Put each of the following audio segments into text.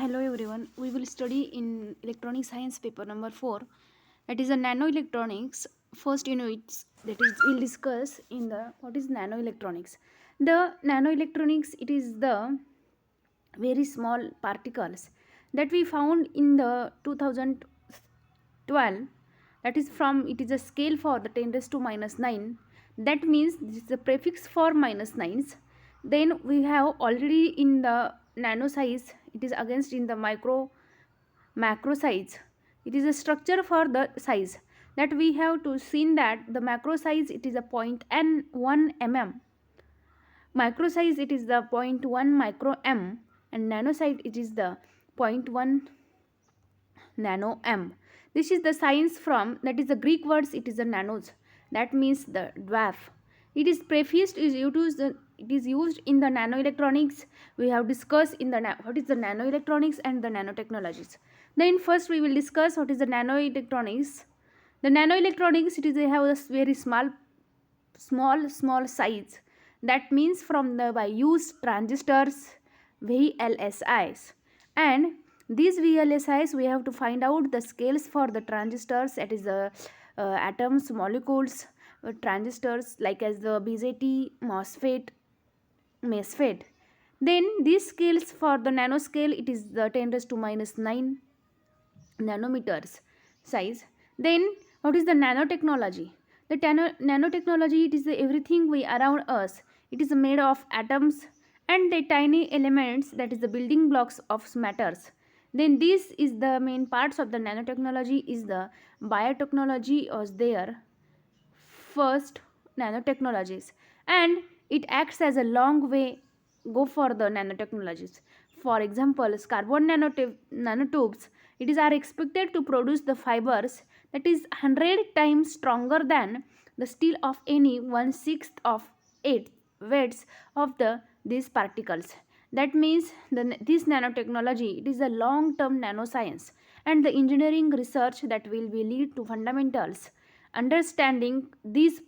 Hello everyone. We will study in electronic science paper number 4, that is a nanoelectronics first units, that is we'll discuss in the what is nanoelectronics. The nanoelectronics, it is the very small particles that we found in the 2012, that is from it is a scale for the 10 raised to minus 9, that means this is the prefix for minus 9s. Then we have already in the nano size, it is against in the macro size, it is a structure for the size that we have to see that the macro size it is a point and 1 mm, micro size it is the point 0.1 micro m, and nano size it is the point 0.1 nano m. This is the science from, that is the Greek words, it is the nanos, that means the dwarf. It is prefaced is used, it is used in the nanoelectronics. We have discussed in the what is the nanoelectronics and the nanotechnologies. Then first we will discuss what is the nanoelectronics. The nanoelectronics, it is they have a very small size, that means from the by used transistors, VLSIs, and these VLSIs we have to find out the scales for the transistors, that is the atoms, molecules, transistors like as the BJT, MOSFET, MESFET. Then these scales for the nanoscale, it is the 10 raised to minus 9 nanometers size. Then what is the nanotechnology? The nanotechnology, it is the everything we around us, it is made of atoms and the tiny elements, that is the building blocks of matters. Then this is the main parts of the nanotechnology is the biotechnology was there first nanotechnologies, and it acts as a long way go for the nanotechnologies. For example, carbon nanotubes, it is are expected to produce the fibers that is 100 times stronger than the steel of any 1/6 of 8 weights of the these particles. That means this nanotechnology, it is a long term nanoscience and the engineering research that will be lead to fundamentals understanding these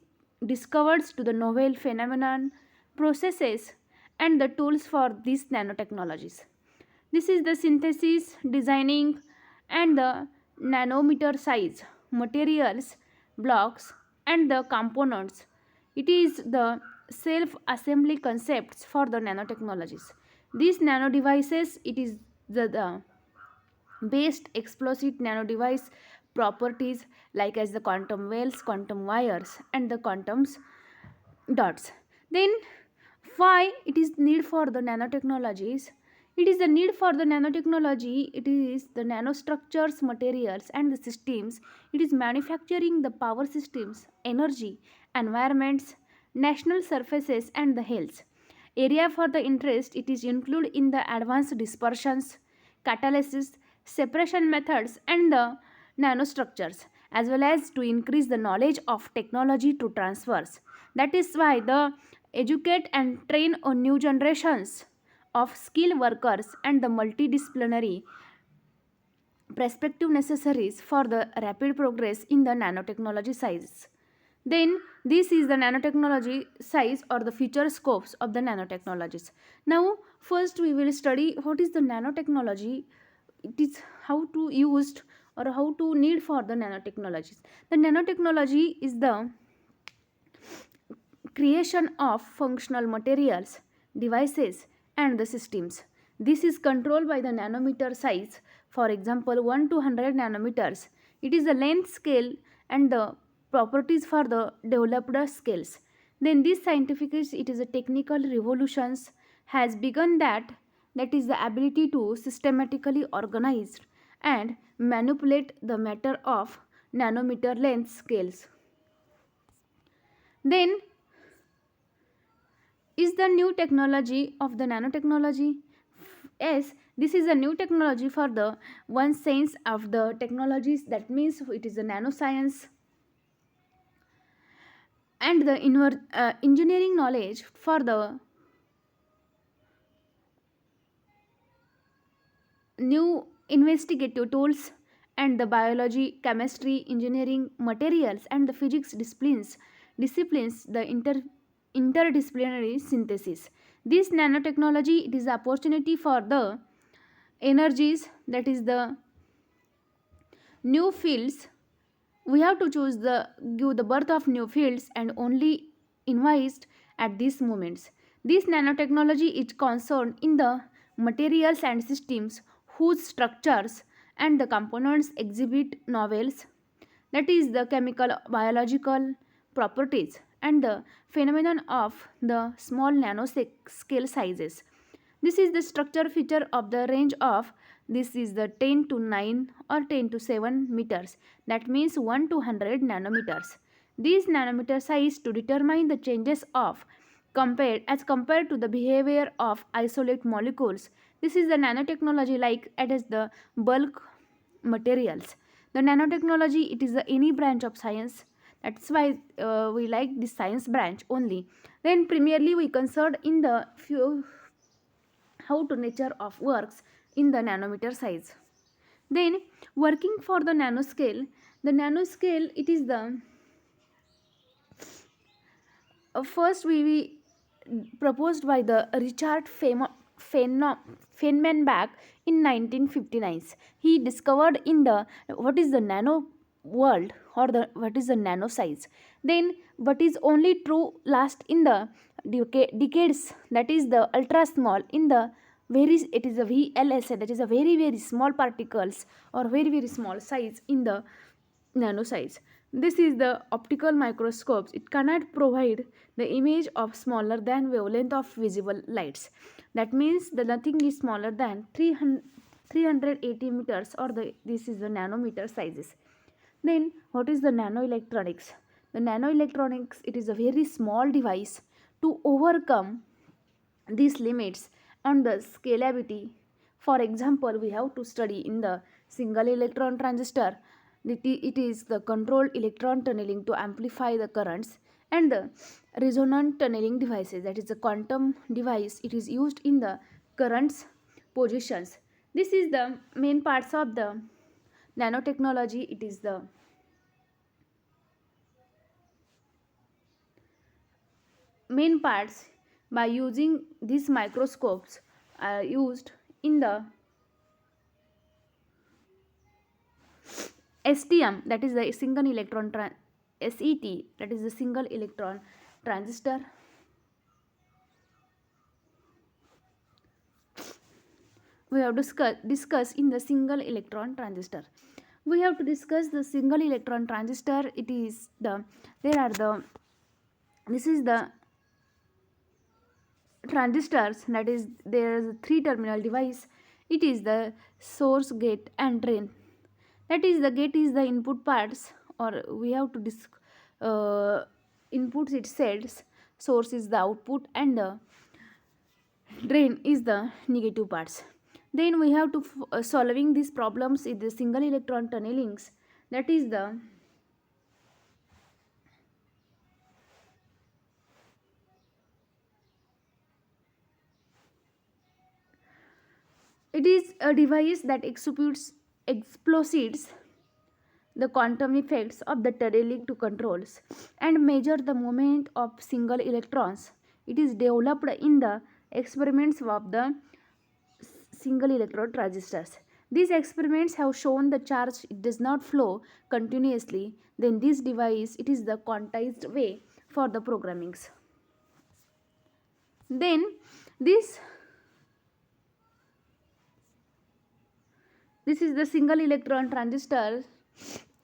discoveries to the novel phenomenon, processes, and the tools for these nanotechnologies. This is the synthesis, designing, and the nanometer size, materials, blocks, and the components. It is the self-assembly concepts for the nanotechnologies. These nano devices, it is the based explosive nano device properties like as the quantum wells, quantum wires, and the quantum dots. Then why it is need for the nanotechnologies? It is the need for the nanotechnology, it is the nanostructures, materials, and the systems. It is manufacturing the power systems, energy, environments, national surfaces, and the health area for the interest. It is included in the advanced dispersions, catalysis, separation methods, and the nanostructures, as well as to increase the knowledge of technology to transfers. That is why the educate and train on new generations of skilled workers and the multidisciplinary perspective necessaries for the rapid progress in the nanotechnology size. Then this is the nanotechnology size or the future scopes of the nanotechnologies. Now first we will study what is the nanotechnology, it is how to used or how to need for the nanotechnologies. The nanotechnology is the creation of functional materials, devices, and the systems. This is controlled by the nanometer size. For example, 1 to 100 nanometers. It is the length scale and the properties for the developed scales. Then this scientific it is a technical revolutions has begun, that is the ability to systematically organize and manipulate the matter of nanometer length scales. Then is the new technology of the nanotechnology. Yes, this is a new technology for the one sense of the technologies, that means it is a nanoscience and the engineering knowledge for the new investigative tools and the biology, chemistry, engineering, materials, and the physics disciplines the interdisciplinary synthesis. This nanotechnology, it is opportunity for the energies, that is the new fields. We have to choose the give the birth of new fields and only invest at these moments. This nanotechnology is concerned in the materials and systems whose structures and the components exhibit novels, that is the chemical biological properties and the phenomenon of the small nanoscale sizes. This is the structure feature of the range of, this is the 10 to 9 or 10 to 7 meters, that means 1 to 100 nanometers. These nanometer size to determine the changes of compared to the behavior of isolate molecules. This is the nanotechnology like it is the bulk materials. The nanotechnology, it is the any branch of science, that's why we like this science branch only. Then primarily we concerned in the few how to nature of works in the nanometer size. Then working for the nanoscale, it is the first we proposed by the Richard Feynman back in 1959. He discovered in the what is the nano world or the what is the nano size. Then what is only true last in the decades, that is the ultra small in the very, it is a VLSA, that is a very very small particles or very very small size in the nano size. This is the optical microscopes. It cannot provide the image of smaller than wavelength of visible lights. That means the nothing is smaller than 380 meters or the this is the nanometer sizes. Then what is the nanoelectronics? The nanoelectronics, it is a very small device to overcome these limits on the scalability. For example, we have to study in the single electron transistor. It is the controlled electron tunneling to amplify the currents, and the resonant tunneling devices, that is the quantum device, it is used in the currents positions. This is the main parts of the nanotechnology. It is the main parts by using these microscopes are used in the STM, that is the single electron SET, that is the single electron transistor. We have discuss in the single electron transistor. We have to discuss the single electron transistor. It is the there are the this is the transistors, that is there is a three terminal device. It is the source, gate and drain. That is the gate is the input parts, or we have to inputs it cells, source is the output and the drain is the negative parts. Then we have to solving these problems in the single electron tunnelings, that is the it is a device that explosives the quantum effects of the tunneling to controls and measure the movement of single electrons. It is developed in the experiments of the single electron transistors. These experiments have shown the charge it does not flow continuously. Then this device, it is the quantized way for the programmings. Then this this is the single electron transistor.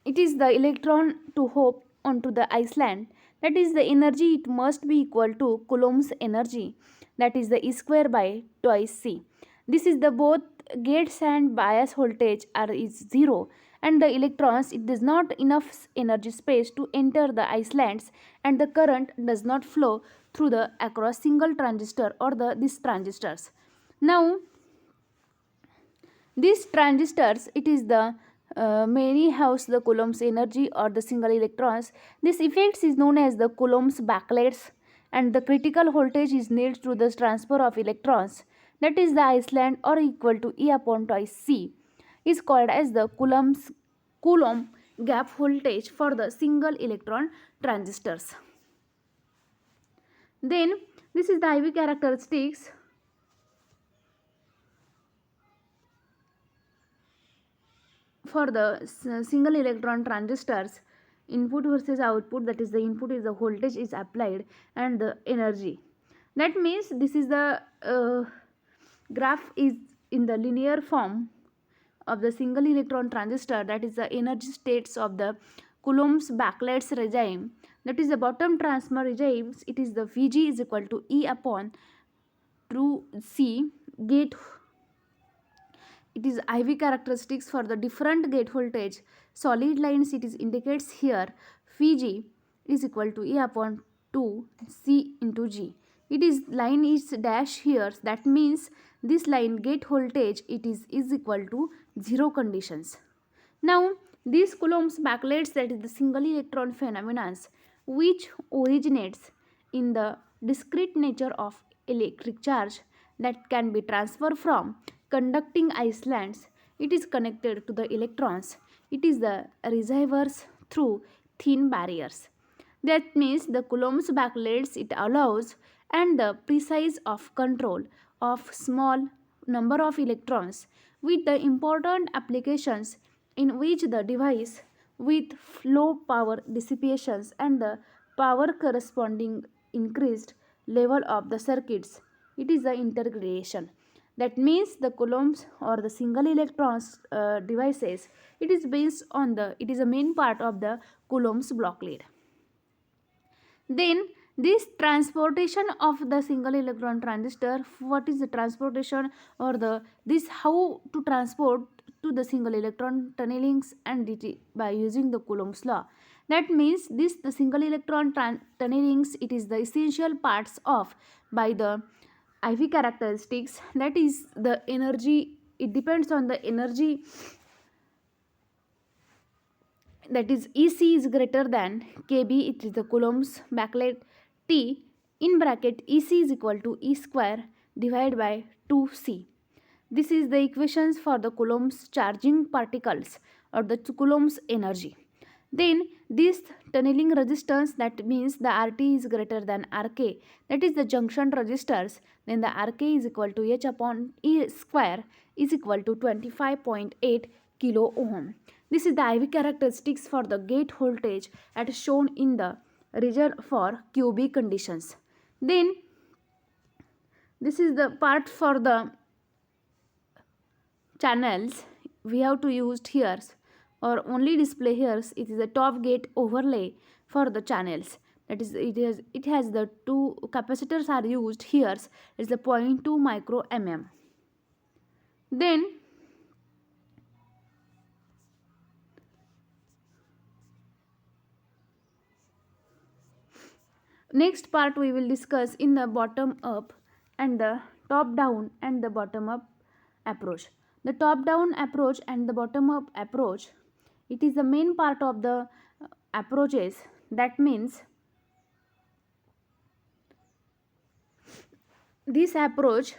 It is the electron to hop onto the island. That is the energy, it must be equal to Coulomb's energy. That is the E square by twice C. This is the both gates and bias voltage are is zero, and the electrons, it does not enough energy space to enter the islands, and the current does not flow through the across single transistor or the these transistors. Now these transistors, it is the many house the Coulomb's energy or the single electrons. This effect is known as the Coulomb's backlights, and the critical voltage is needed to the transfer of electrons. That is the Iceland or equal to E upon twice C is called as the Coulomb gap voltage for the single electron transistors. Then this is the IV characteristics. for the single electron transistors, input versus output, that is the input is the voltage is applied and the energy. That means this is the graph is in the linear form of the single electron transistor, that is the energy states of the Coulomb's backlights regime, that is the bottom transfer regimes. It is the Vg is equal to E upon 2C gate. It is IV characteristics for the different gate voltage solid lines. It is indicates here Vg is equal to E upon 2 C into G. It is line is dash here, that means this line gate voltage it is equal to 0 conditions. Now these Coulomb's backlights, that is the single electron phenomena, which originates in the discrete nature of electric charge that can be transferred from conducting islands. It is connected to the electrons. It is the receivers through thin barriers. That means the Coulomb's backlights it allows and the precise of control of small number of electrons with the important applications in which the device with low power dissipations and the power corresponding increased level of the circuits. It is the integration. That means the Coulombs or the single electrons devices. It is based on the. It is a main part of the Coulomb's blockade. Then this transportation of the single electron transistor, what is the transportation or the this how to transport to the single electron tunnelings and by using the Coulomb's law. That means this the single electron tunnelings it is the essential parts of by the IV characteristics, that is the energy, it depends on the energy, that is EC is greater than KB, it is the Coulomb's backlight T in bracket EC is equal to E square divided by 2C. This is the equations for the Coulomb's charging particles or the Coulomb's energy. Then this tunneling resistance, that means the RT is greater than RK, that is the junction resistors, then the RK is equal to H upon E square is equal to 25.8 kilo ohm. This is the IV characteristics for the gate voltage as shown in the region for QB conditions. Then this is the part for the channels we have to use here or only display here. It is a top gate overlay for the channels, that is it has the two capacitors are used here. It's the 0.2 micro mm. Then next part we will discuss in the bottom up and the top down and the bottom up approach. The top down approach and the bottom up approach, it is the main part of the approaches. That means this approach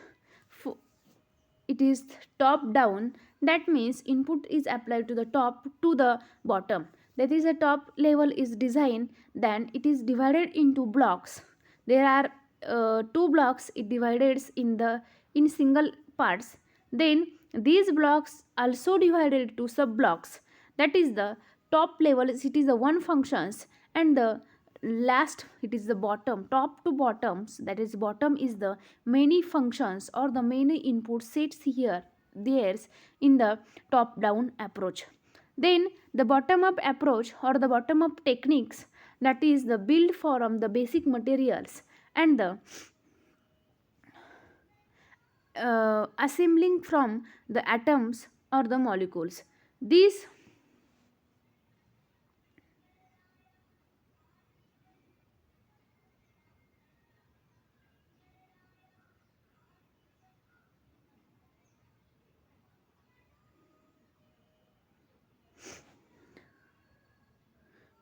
it is top down, that means input is applied to the top to the bottom, that is the top level is designed, then it is divided into blocks. There are two blocks it divides in the in single parts, then these blocks also divided to sub blocks, that is the top level it is the one functions and the last it is the bottom, top to bottoms, that is bottom is the many functions or the many input sets here theirs in the top down approach. Then the bottom up approach or the bottom up techniques, that is the build from the basic materials and the assembling from the atoms or the molecules. These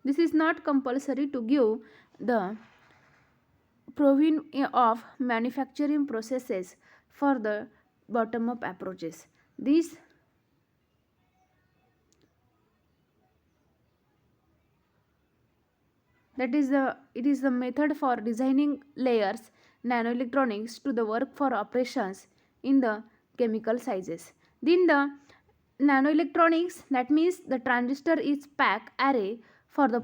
this is not compulsory to give the proving of manufacturing processes for the bottom up approaches. This that is the it is the method for designing layers nanoelectronics to the work for operations in the chemical sizes. Then the Nanoelectronics, that means the transistor is pack array for the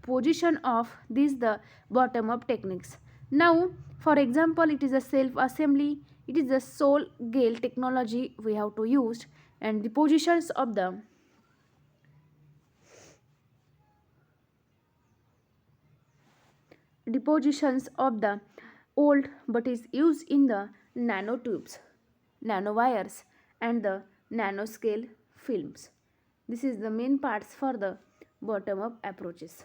position of these the bottom up techniques. Now, for example, it is a self assembly, it is a soul gale technology we have to use, and the positions of the old but is used in the nanotubes, nanowires, and the nanoscale films. This is the main parts for the bottom up approaches.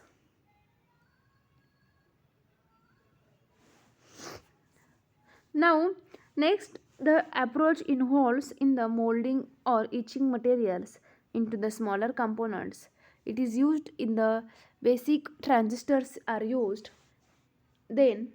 Now, next, the approach involves in the molding or etching materials into the smaller components. It is used in the basic transistors are used. Then,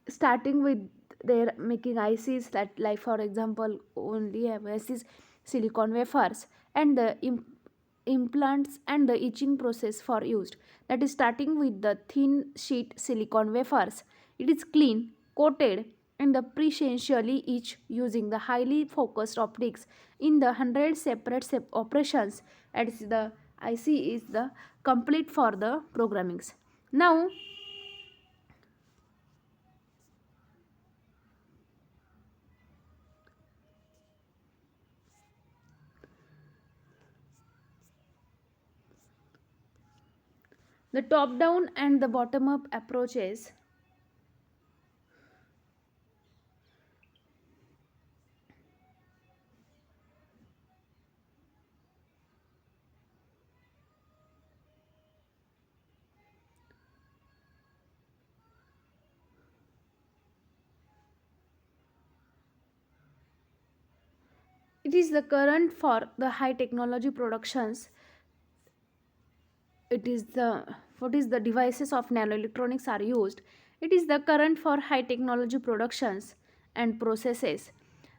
starting with their making ICs that, like for example, only have ICs silicon wafers, and the implants and the etching process for used, that is starting with the thin sheet silicon wafers. It is clean coated and the precisely etched using the highly focused optics in the 100 separate operations, as the IC is the complete for the programmings. Now, the top down and the bottom up approaches, it is the current for the high technology productions. It is the what is the devices of nanoelectronics are used. It is the current for high technology productions and processes.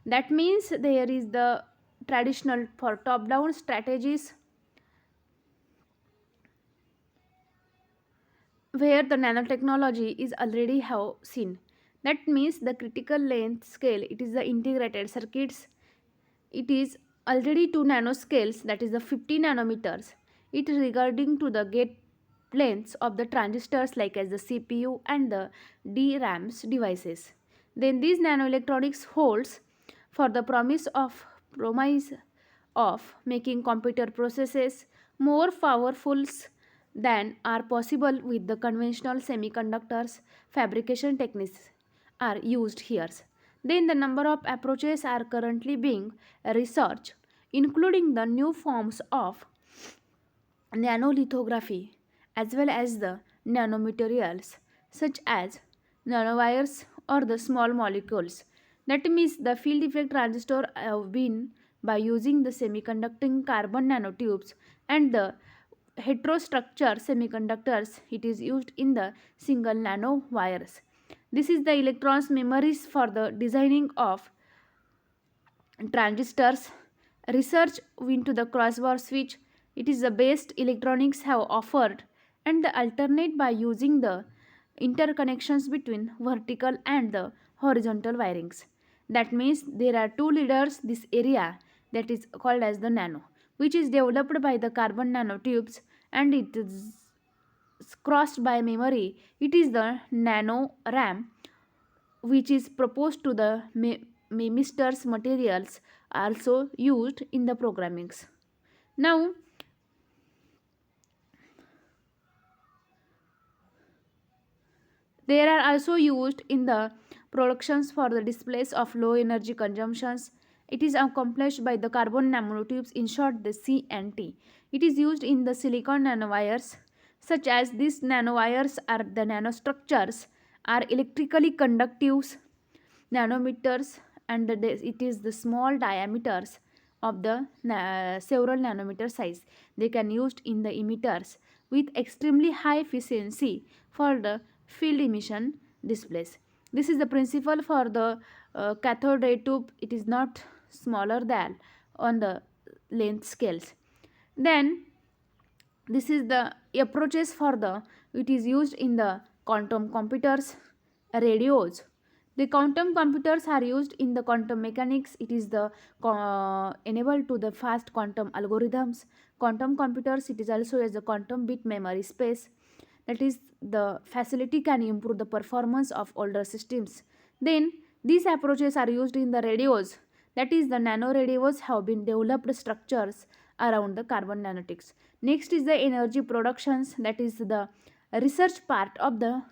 That means there is the traditional for top down strategies where the nanotechnology is already have seen. That means the critical length scale, it is the integrated circuits. It is already 2 nanoscales, that is the 50 nanometers. It is regarding to the gate lengths of the transistors like as the CPU and the DRAMs devices. Then these nanoelectronics holds for the promise of making computer processes more powerful than are possible with the conventional semiconductors fabrication techniques are used here. Then the number of approaches are currently being researched, including the new forms of nanolithography as well as the nanomaterials such as nanowires or the small molecules. That means the field effect transistor have been by using the semiconducting carbon nanotubes and the heterostructure semiconductors, it is used in the single nanowires. This is the electrons memories for the designing of transistors. Research into the crossbar switch, it is the best electronics have offered, and the alternate by using the interconnections between vertical and the horizontal wirings. That means there are two leaders this area, that is called as the nano, which is developed by the carbon nanotubes, and it is crossed by memory. It is the nano ram, which is proposed to the memisters materials also used in the programmings. Now, they are also used in the productions for the displays of low energy consumptions. It is accomplished by the carbon nanotubes, in short the CNT. It is used in the silicon nanowires, such as these nanowires are the nanostructures are electrically conductive nanometers, and it is the small diameters of the several nanometer size. They can used in the emitters with extremely high efficiency for the field emission displays. This is the principle for the cathode ray tube. It is not smaller than on the length scales. Then this is the approaches for the It is used in the quantum computers, radios. The quantum computers are used in the quantum mechanics. It is the enabled to the fast quantum algorithms. Quantum computers, it is also as a quantum bit memory space. That is, the facility can improve the performance of older systems. Then these approaches are used in the radios. That is, the nano radios have been developed structures around the carbon nanotechs. Next is the energy productions. That is the research part of the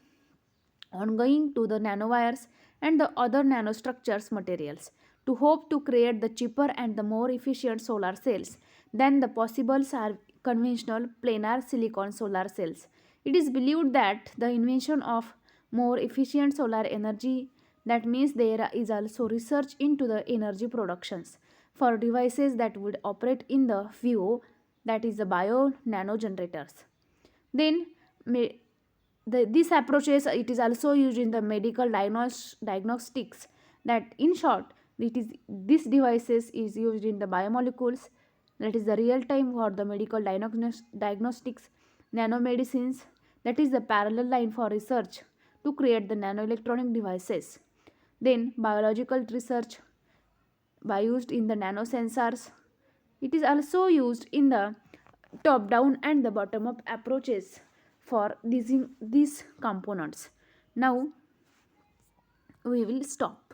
ongoing to the nanowires and the other nanostructures materials to hope to create the cheaper and the more efficient solar cells than the possibles are conventional planar silicon solar cells. It is believed that the invention of more efficient solar energy, that means there is also research into the energy productions for devices that would operate in the VO, that is the bio nano generators. Then this approaches, it is also used in the medical diagnostics. That in short, it is this devices is used in the biomolecules, that is the real time for the medical diagnostics, nanomedicines, that is the parallel line for research to create the nanoelectronic devices. Then biological research by used in the nanosensors. It is also used in the top down and the bottom up approaches for these components. Now we will stop.